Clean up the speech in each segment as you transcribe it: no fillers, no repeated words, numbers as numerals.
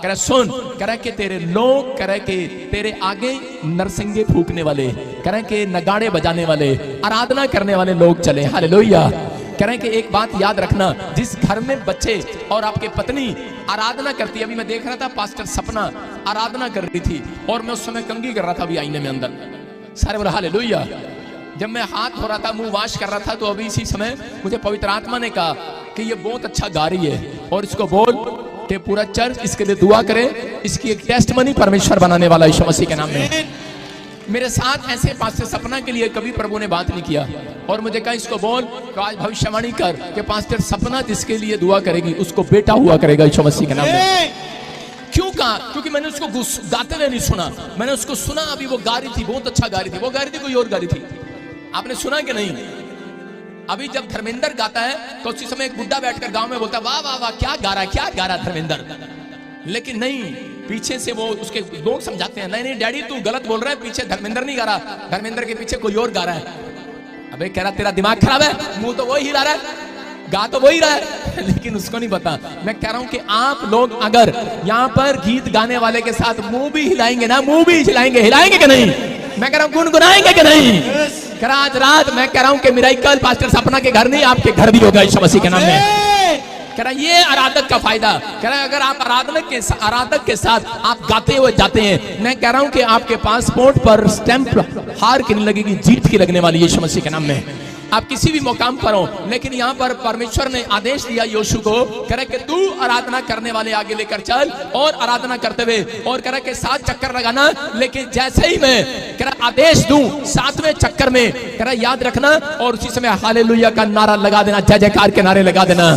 कह रहा सुन, कह रहा कि तेरे लोग, कह रहा कि तेरे आगे नरसिंगे फूकने वाले, कह रहा कि नगाड़े बजाने वाले, आराधना करने वाले लोग चले। हालेलुया। कह रहे हैं कि एक बात याद रखना, जिस घर में बच्चे और आपके पत्नी आराधना करती है, अभी मैं देख रहा था पास्टर सपना आराधना कर रही थी और मैं उस समय कंघी कर रहा था अभी आईने में अंदर, सारे बोला हालेलुया। जब मैं हाथ धो रहा था, मुंह वॉश कर रहा था, तो अभी इसी समय मुझे पवित्र आत्मा ने कहा कि ये बहुत अच्छा गा रही है और इसको बोल कि पूरा चर्च इसके लिए दुआ करे, इसकी एक टेस्टमनी परमेश्वर बनाने वाला यीशु मसीह के नाम में। मेरे साथ ऐसे पास्टर सपना के लिए कभी प्रभु ने बात नहीं किया और मुझे कहा इसको बोल कि आज भविष्यवाणी कर कि पास्टर सपना जिसके लिए दुआ करेगी उसको बेटा हुआ करेगा यीशु मसीह के नाम में। क्यों कहा? क्योंकि मैंने उसको गाते हुए नहीं सुना, मैंने उसको सुना, अभी वो गा रही थी, बहुत अच्छा गा रही थी, वो गा रही थी, कोई और गा रही थी। आपने सुना कि नहीं? अभी जब धर्मेंद्र गाता है तो उसी समय एक बुड्ढा बैठकर गांव में बोलता है वाह वाह वाह क्या गा रहा धर्मेंद्र, लेकिन नहीं, पीछे से वो उसके लोग समझाते हैं नहीं नहीं डैडी तू गलत बोल रहा है, पीछे धर्मेंद्र नहीं गा रहा, धर्मेंद्र के पीछे कोई और गा रहा है। अबे कह रहा तेरा दिमाग खराब है, मुंह तो वही हिला रहा है, गा तो वही रहा है, लेकिन उसको नहीं पता। मैं कह रहा हूं कि आप लोग अगर यहाँ पर गीत गाने वाले के साथ मुंह भी हिलाएंगे ना, मुंह भी हिलाएंगे, हिलाएंगे कि नहीं? मैं कह रहा हूं गुनगुनाएंगे कि नहीं? कह रहा आज रात मैं कह रहा हूं कि मिराइकल पास्टर सपना के घर नहीं, आपके घर भी होगा यीशु मसीह के नाम में। कह रहा ये आराधक का फायदा, कह रहा अगर आप आराधक के साथ आप गाते हुए जाते हैं, मैं कह रहा हूं कि आपके पासपोर्ट पर स्टैंप हार की नहीं लगेगी, जीत की लगने वाली यीशु मसीह के नाम में। आप किसी भी मुकाम पर हो, लेकिन यहाँ पर परमेश्वर ने आदेश दिया यीशु को, कह रहा कि तू आराधना करने वाले आगे लेकर चल और आराधना करते हुए, और कह रहा कि 7 चक्कर लगाना, लेकिन जैसे ही मैं कह रहा आदेश दूं 7वें चक्कर में कह रहा याद रखना और उसी समय हालेलुया का नारा लगा देना, जय जयकार के नारे लगा देना।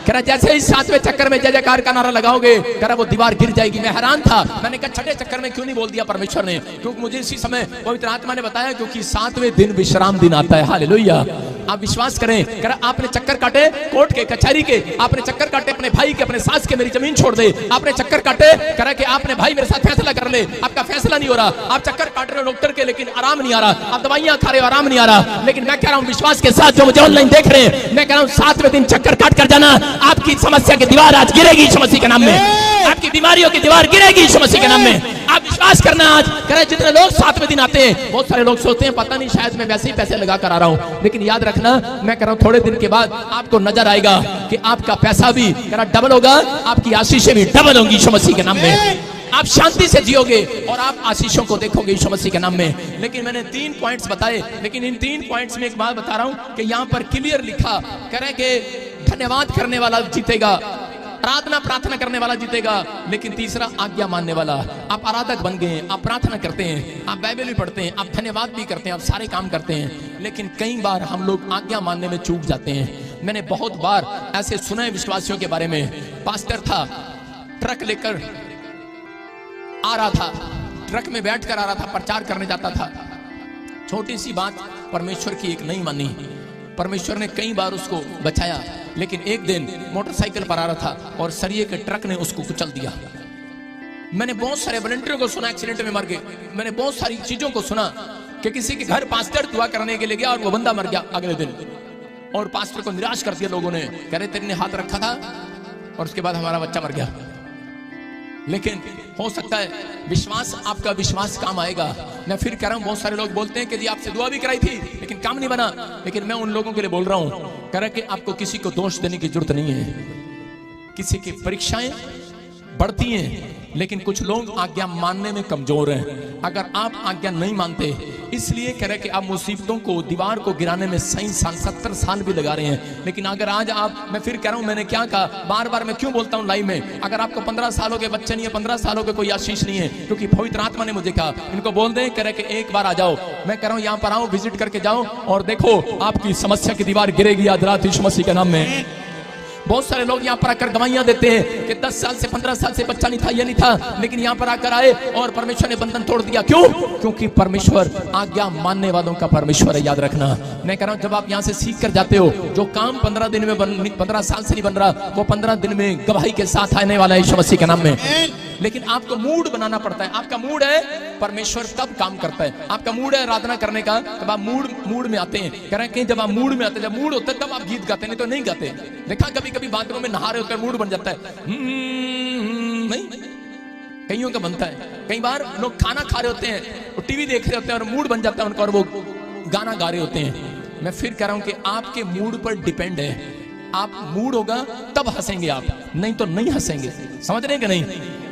कह रहा जैसे ही 7वें चक्कर में जय जयकार का नारा लगाओगे, कह रहा वो दीवार गिर जाएगी। मैं हैरान था, मैंने कहा 6ठे चक्कर में क्यों नहीं बोल दिया परमेश्वर ने? क्योंकि मुझे इसी समय पवित्र आत्मा ने बताया क्योंकि 7वें दिन विश्राम दिन आता है। हालेलुया। आप विश्वास करें, कह रहा आपने चक्कर काटे कोर्ट के, कचहरी के, आपने चक्कर काटे अपने भाई के, अपने सास के, मेरी जमीन छोड़ दे, आपने चक्कर काटे, कह रहा कि आपने भाई मेरे साथ फैसला कर ले, आपका फैसला नहीं हो रहा, आप चक्कर काट रहे हो डॉक्टर के लेकिन आराम नहीं आ रहा, आप दवाइयां खा रहे हो आराम नहीं आ रहा, लेकिन मैं कह रहा हूं विश्वास के साथ जो मुझे ऑनलाइन देख रहे हैं, मैं कह रहा हूं 7वें दिन चक्कर काट कर जाना, आपकी समस्या की दीवार आज गिरेगी यीशु मसीह के नाम में, आपकी बीमारियों की दीवार गिरेगी यीशु मसीह के नाम में। आप विश्वास करना आज, कह रहे जितने लोग 7वें दिन आते हैं, बहुत सारे लोग सोचते हैं पता नहीं शायद मैं वैसे ही पैसे लगा कर आ रहा हूं, लेकिन याद रखना मैं कह रहा हूं थोड़े दिन के बाद आपको नजर आएगा कि आपका पैसा भी कह रहा डबल होगा, आपकी आशीषें भी डबल होंगी यीशु मसीह के नाम में। आप शांति से जियोगे और आप आशीषों को देखोगे यीशु मसीह के नाम में। लेकिन मैंने 3 पॉइंट्स बताए, लेकिन इन 3 पॉइंट्स में एक बात बता रहा हूं कि यहाँ पर क्लियर लिखा, कह रहे कि धन्यवाद करने वाला जीतेगा, आराधना प्रार्थना करने वाला जीतेगा, लेकिन तीसरा आज्ञा मानने वाला। आप आराधक बन गए, आप प्रार्थना करते हैं, आप बाइबल भी पढ़ते हैं, आप धन्यवाद भी करते हैं, आप सारे काम करते हैं, लेकिन कई बार हम लोग आज्ञा मानने में चूक जाते हैं। मैंने बहुत बार ऐसे सुने विश्वासियों के बारे में, पास्टर था, ट्रक लेकर आ रहा था, ट्रक में बैठकर आ रहा था, प्रचार करने जाता था, छोटी सी बात परमेश्वर की एक नहीं मानी, परमेश्वर ने कई बार उसको बचाया, लेकिन एक दिन मोटरसाइकिल पर आ रहा था और सरिये के ट्रक ने उसको कुचल दिया। मैंने बहुत सारे वॉलंटियरों को सुना एक्सीडेंट में मर गए, मैंने बहुत सारी चीजों को सुना कि किसी के घर पास्टर दुआ करने के लिए गया और वो बंदा मर गया अगले दिन, और पास्टर को निराश कर दिया लोगों ने, कह रहे तेरे ने हाथ रखा था और उसके बाद हमारा बच्चा मर गया। लेकिन हो सकता है विश्वास, आपका विश्वास काम आएगा। मैं फिर कह रहा हूं, बहुत सारे लोग बोलते हैं कि जी आपसे दुआ भी कराई थी लेकिन काम नहीं बना, लेकिन मैं उन लोगों के लिए बोल रहा हूं, कह रहा कि आपको किसी को दोष देने की जरूरत नहीं है। किसी की परीक्षाएं बढ़ती हैं, लेकिन कुछ लोग आज्ञा मानने में कमजोर हैं। अगर आप आज्ञा नहीं मानते, इसलिए कह रहे कि आप मुसीबतों को, दीवार को गिराने में 70 साल भी लगा रहे हैं। लेकिन अगर आज आप, मैं फिर कह रहा हूं, मैंने क्या कहा, बार बार मैं क्यों बोलता हूं लाइव में, अगर आपको 15 सालों के बच्चे नहीं है, 15 सालों के कोई आशीष नहीं है, क्योंकि पवित्र आत्मा ने मुझे कहा इनको बोल दें, कह रहे कि एक बार आ जाओ, मैं कह रहा हूं यहाँ पर आओ, विजिट करके जाओ और देखो आपकी समस्या की दीवार गिरेगी आज रात यीशु मसीह के नाम में। बहुत सारे लोग यहाँ पर आकर गवाहियां देते हैं कि 10 साल से 15 साल से बच्चा नहीं था, ये नहीं था, लेकिन यहाँ पर आकर आए और परमेश्वर ने बंधन तोड़ दिया। क्यों? क्योंकि परमेश्वर आज्ञा मानने वालों का परमेश्वर है, याद रखना। मैं कह रहा हूँ जब आप यहाँ से सीख कर जाते हो, जो काम 15 दिन में 15 साल से नहीं बन रहा, वो 15 दिन में गवाही के साथ आने वाला है यीशु मसीह के नाम में। लेकिन आपको मूड बनाना पड़ता है। आपका मूड है परमेश्वर तब काम करता है, आपका मूड है आराधना करने का, तब आप मूड में आते हैं। कह रहे हैं जब आप मूड में आते हैं, जब मूड होता है तब आप गीत गाते हैं, नहीं तो नहीं गाते। देखा कभी कभी बाथरूम में नहा रहे होकर मूड बन जाता है, नहीं कईयों का बनता है। कई बार लोग खाना खा रहे होते हैं और टीवी देख रहे होते हैं और मूड बन जाता है उनका और वो गाना गा रहे होते हैं। मैं फिर कह रहा हूं कि आपके मूड पर डिपेंड है। आप मूड होगा तब हंसेंगे आप, नहीं तो नहीं हंसेंगे। समझ रहे हैं कि नहीं?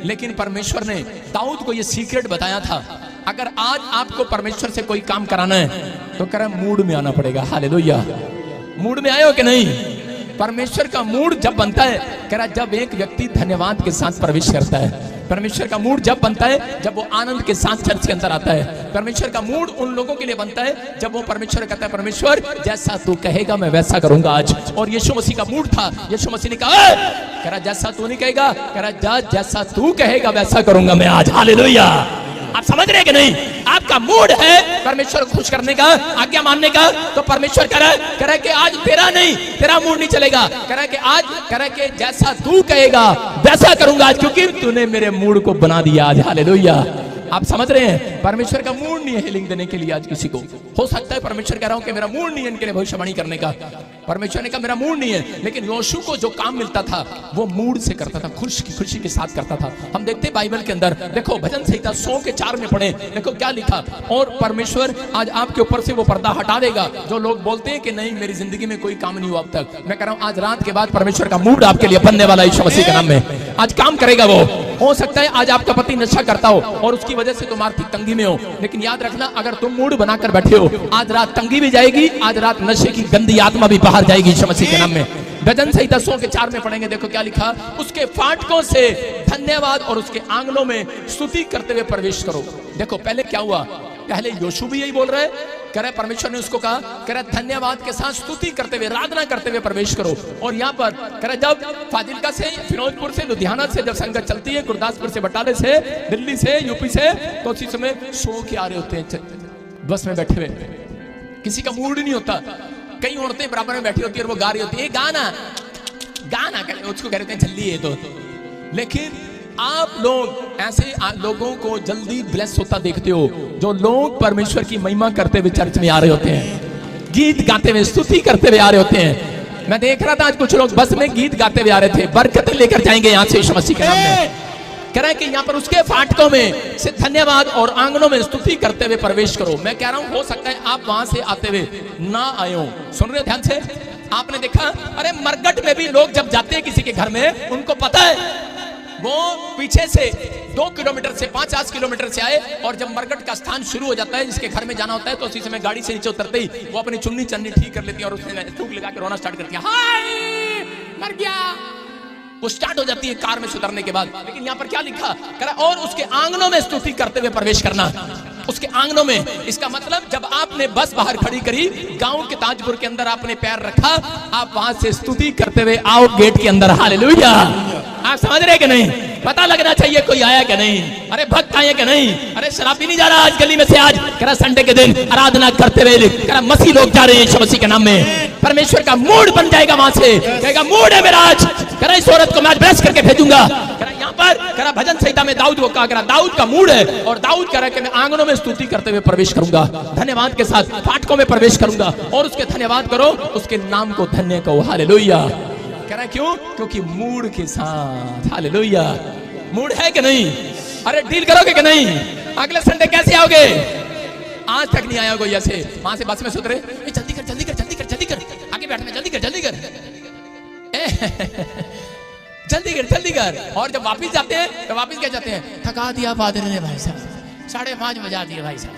लेकिन परमेश्वर ने दाऊद को यह सीक्रेट बताया था, अगर आज आपको परमेश्वर से कोई काम कराना है तो कह रहा मूड में आना पड़ेगा। हालेलुया। मूड में आए हो कि नहीं? परमेश्वर का मूड जब बनता है, कह रहा जब एक व्यक्ति धन्यवाद के साथ प्रवेश करता है। परमेश्वर का मूड जब बनता है जब वो आनंद के साथ चर्च के अंदर आता है। परमेश्वर का मूड उन लोगों के लिए बनता है जब वो परमेश्वर कहता है परमेश्वर जैसा तू कहेगा मैं वैसा करूंगा आज। और यीशु मसीह का मूड था, यीशु मसीह ने कहा, कह रहा जैसा तू नहीं कहेगा, कह रहा जैसा तू कहेगा वैसा करूंगा मैं आज। हालेलुया। आप समझ रहे हैं कि नहीं? आपका मूड है परमेश्वर को खुश करने का, आज्ञा मानने का, तो परमेश्वर कह रहा है कि आज तेरा नहीं, तेरा मूड नहीं चलेगा। कह रहा है कि आज, कह रहा है कि जैसा तू कहेगा वैसा करूंगा आज, क्योंकि तूने मेरे मूड को बना दिया आज। हालेलुया। आप समझ रहे हैं? परमेश्वर का मूड नहीं है हीलिंग देने के लिए आज किसी को। हो सकता है परमेश्वर कह रहा हूं कि मेरा मूड नहीं है इनके लिए भविष्यवाणी करने का। परमेश्वर ने कहा मेरा मूड नहीं है, लेकिन योशू को जो काम मिलता था वो मूड से करता था, खुशी के साथ करता था। हम देखते हैं बाइबल के अंदर, देखो भजन संहिता 100:4 में पढ़े, देखो क्या लिखा। और परमेश्वर आज आपके ऊपर से वो पर्दा हटा देगा। जो लोग बोलते हैं कि नहीं मेरी जिंदगी में कोई काम नहीं हुआ अब तक, मैं कह रहा हूं आज रात के बाद परमेश्वर का मूड आपके लिए बनने वाला है यीशु मसीह के नाम में। आज काम करेगा वो। हो सकता है आज आपका पति नशा करता हो और उसकी वजह से तुम आर्थिक तंगी में हो, लेकिन याद रखना अगर तुम मूड बनाकर बैठे हो, आज रात तंगी भी जाएगी, आज रात नशे की गंदी आत्मा भी बाहर जाएगी यीशु मसीह के नाम में। भजन संहिता 100:4 में पढ़ेंगे, देखो क्या लिखा। उसके फाटकों से धन्यवाद और उसके आंगनों में स्तुति करते हुए प्रवेश करो। देखो पहले क्या हुआ, पहले योशू भी यही बोल रहा है, कह रहा है परमेश्वर ने उसको कहा, कह रहा है धन्यवाद के साथ स्तुति करते हुए, आराधना करते हुए प्रवेश करो। और यहाँ पर कह रहा है जब फाजिल्का से, फिरोजपुर से, लुधियाना से जब संगत चलती है, गुरदासपुर से, बटाले से, दिल्ली से, यूपी से, तो उसी समय सो के आ रहे होते हैं बस में बैठे हुए, किसी का मूड नहीं होता। कई औरतें बराबर में बैठी होती है और वो गा रही होती है गाना गाना, उसको कह रहे हैं जल्दी है तो। लेकिन आप लोग ऐसे लोगों को जल्दी ब्लेस होता देखते हो जो लोग परमेश्वर की महिमा करते हुए चर्च में आ रहे होते हैं, गीत गाते हुए, स्तुति करते हुए आ रहे होते हैं। मैं देख रहा था आज कुछ लोग बस में गीत गाते हुए आ रहे थे, बरकतें लेकर जाएंगे यहाँ से यीशु मसीह के नाम में। कह रहा है कि यहाँ पर उसके फाटकों में से धन्यवाद और आंगनों में स्तुति करते हुए प्रवेश करो। मैं कह रहा हूँ हो सकता है आप वहां से आते हुए ना आए हो। सुन रहे हो ध्यान से? आपने देखा, अरे मरगट में भी लोग जब जाते हैं किसी के घर में, उनको पता है वो पीछे से 2 किलोमीटर से 50 किलोमीटर से आए, और जब मरगट का स्थान शुरू हो जाता है जिसके घर में जाना होता है, तो उसी समय गाड़ी से नीचे उतरते ही वो अपनी चुन्नी चन्नी ठीक कर लेती है और उसमें थूक लगा के रोना स्टार्ट करती है, हाय मर गया। वो स्टार्ट हो जाती है कार में से उतरने के बाद। लेकिन यहाँ पर क्या लिखा, कह रहा और उसके आंगनों में स्तुति करते हुए प्रवेश करना। उसके आंगनों में, इसका मतलब जब आपने बस बाहर खड़ी करी, गांव के ताजपुर के अंदर आपने पैर रखा, आप वहां से स्तुति करते हुए आओ गेट के अंदर। हालेलुया। आप समझ रहे कि नहीं? पता लगना चाहिए कोई आया कि नहीं, अरे भक्त आए कि नहीं, अरे शराबी नहीं जा रहा आज गली में से, आज कह रहा संडे के दिन आराधना करते हुए, कह रहा मसीह लोग जा रहे हैं यीशु मसीह के नाम में। परमेश्वर का मूड बन जाएगा वहां से, कहेगा मूड है मेरा आज, कह रहा इस औरत को मैं ब्लेस करके भेजूंगा। कह रहा यहाँ पर, कह रहा भजन संहिता में दाऊद को कहा, कह रहा दाऊद का मूड है, और दाऊद कह रहा है कि मैं आंगनों में स्तुति करते हुए प्रवेश करूंगा, धन्यवाद के साथ फाटकों में प्रवेश करूंगा, और उसके धन्यवाद करो, उसके नाम को धन्य कहो। हालेलुया। कह रहा क्यों? क्योंकि मूड के साथ। हालेलुया। मूड है कि नहीं? अरे डील करोगे कि नहीं? अगले संडे कैसे आओगे? आज तक नहीं आया कोई ऐसे, वहां से बस में सुतरे, जल्दी कर जल्दी कर जल्दी कर जल्दी कर, आगे बैठना, जल्दी कर जल्दी कर जल्दी कर जल्दी कर। और जब वापिस जाते हैं तो वापिस क्या जाते हैं, थका दिया पादरी ने भाई साहब, 5:30 बजा दिए भाई साहब,